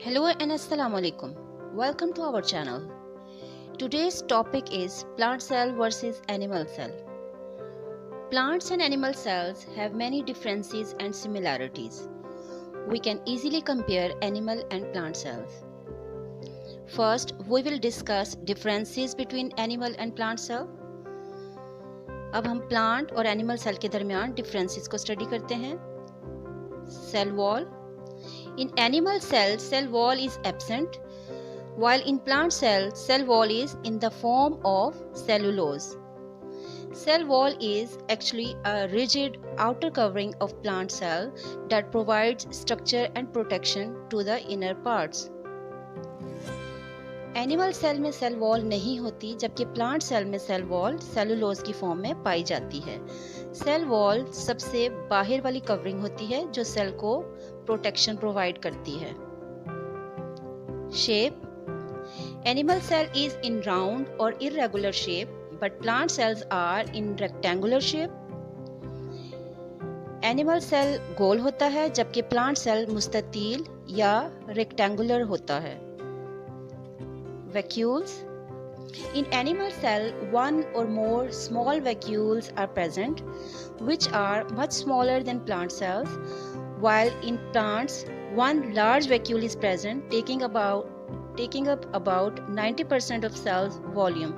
Hello and Assalamu alaikum. Welcome to our channel. Today's topic is plant cell versus animal cell. Plants and animal cells have many differences and similarities. We can easily compare animal and plant cells. First, we will discuss differences between animal and plant cell. अब हम plant और animal cell के दरमियान differences को study करते हैं. Cell wall. In animal cell wall is absent, while in plant cell wall is in the form of cellulose. Cell wall is actually a rigid outer covering of plant cell that provides structure and protection to the inner parts. Animal cell में cell wall नहीं होती, जबकि plant cell में cell wall cellulose की form में पाई जाती है. सेल वॉल सबसे बाहर वाली कवरिंग होती है जो सेल को प्रोटेक्शन प्रोवाइड करती है. Shape. Animal cell is in round और irregular shape, but plant cells are in rectangular shape. Animal cell गोल होता है, जबकि प्लांट सेल मुस्ततील या रेक्टेंगुलर होता है. Vacuoles. In animal cell, one or more small vacuoles are present, which are much smaller than plant cells, while in plants, one large vacuole is present, taking up about 90% of cell's volume.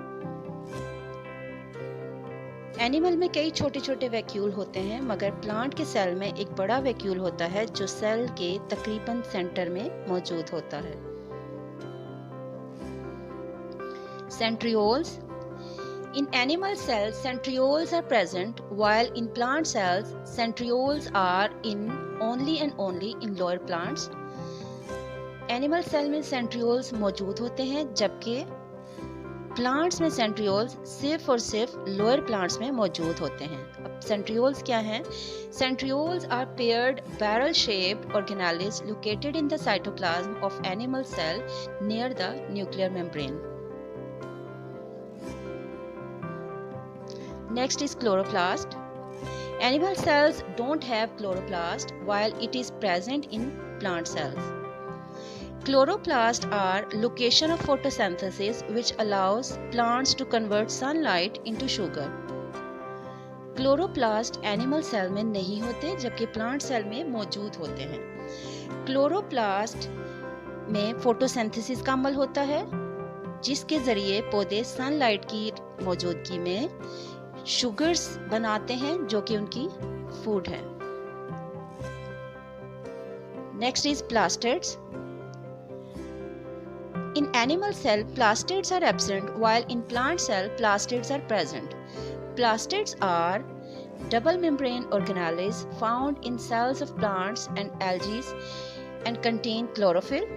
Animal में कई छोटे छोटे vacuole होते हैं, मगर plant के cell में एक बड़ा वैक्यूल होता है जो सेल के तकरीबन सेंटर में मौजूद होता है. Centrioles. In animal cells, centrioles are present, while in plant cells, centrioles are only in lower plants. Animal cell में centrioles मौजूद होते हैं, जबकि plants में centrioles सिर्फ और सिर्फ lower plants में मौजूद होते हैं. अब centrioles क्या हैं? Centrioles are paired barrel-shaped organelles located in the cytoplasm of animal cell near the nuclear membrane. Next is chloroplast. Animal cells don't have chloroplast, while it is present in plant cells. Chloroplasts are location of photosynthesis which allows plants to convert sunlight into sugar. Chloroplast animal cell में नहीं होते, जबकि plant cell में मौजूद होते हैं. Chloroplast में photosynthesis का अमल होता है, जिसके जरिए पौधे सनलाइट की मौजूदगी में शुगर्स बनाते हैं जो कि उनकी फूड है. Next is plastids. In animal cell plastids are absent, while in plant cell plastids are present. Plastids are double membrane organelles found in cells of plants and algae and contain chlorophyll.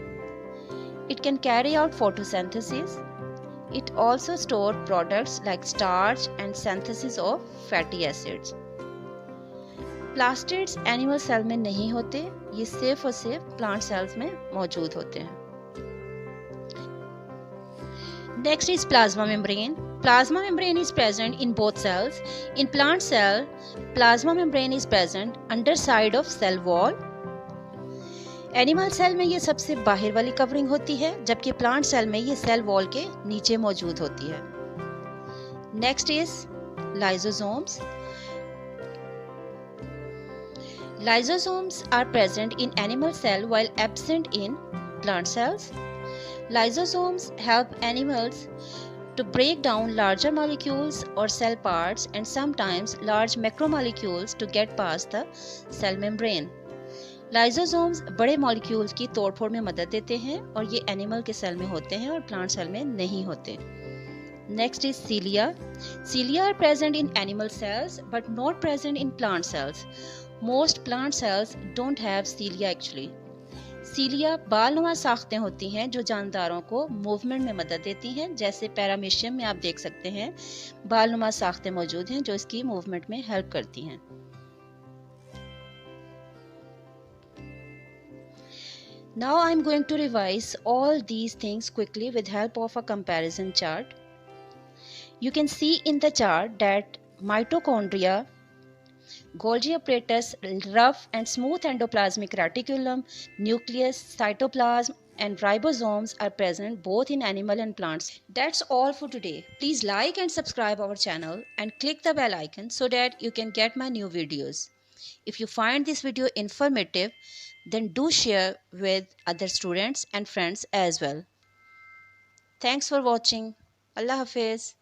It can carry out photosynthesis. It also stores products like starch and synthesis of fatty acids. Plastids animal cell में नहीं होते, ये सिर्फ और सिर्फ plant cells में मौजूद होते हैं. Next is plasma membrane. Plasma membrane is present in both cells. In plant cell, plasma membrane is present underside of cell wall. Animal cell में ये सबसे बाहर वाली कवरिंग होती है, जबकि प्लांट सेल में ये सेल वॉल के नीचे मौजूद होती है. Next is lysosomes. Lysosomes are present in animal cell while absent in plant cells. Lysosomes help animals to break down larger molecules or cell parts and sometimes large macromolecules to get past the cell membrane. Lysosomes बड़े molecules की तोड़फोड़ में मदद देते हैं और ये animal के सेल में होते हैं और प्लांट सेल में नहीं होते. Next is cilia. Cilia are present in animal cells but not present in plant cells. Most plant cells don't have cilia actually. Cilia बालनुमा साख्तें होती हैं जो जानदारों को मूवमेंट में मदद देती हैं. जैसे पैरामीशियम में आप देख सकते हैं बालनुमा साख्तें मौजूद हैं जो इसकी मूवमेंट में हेल्प करती हैं. Now I am going to revise all these things quickly with help of a comparison chart. You can see in the chart that mitochondria, Golgi apparatus, rough and smooth endoplasmic reticulum, nucleus, cytoplasm, and ribosomes are present both in animal and plants. That's all for today. Please like and subscribe our channel and click the bell icon so that you can get my new videos. If you find this video informative, then do share with other students and friends as well. Thanks for watching. Allah Hafiz.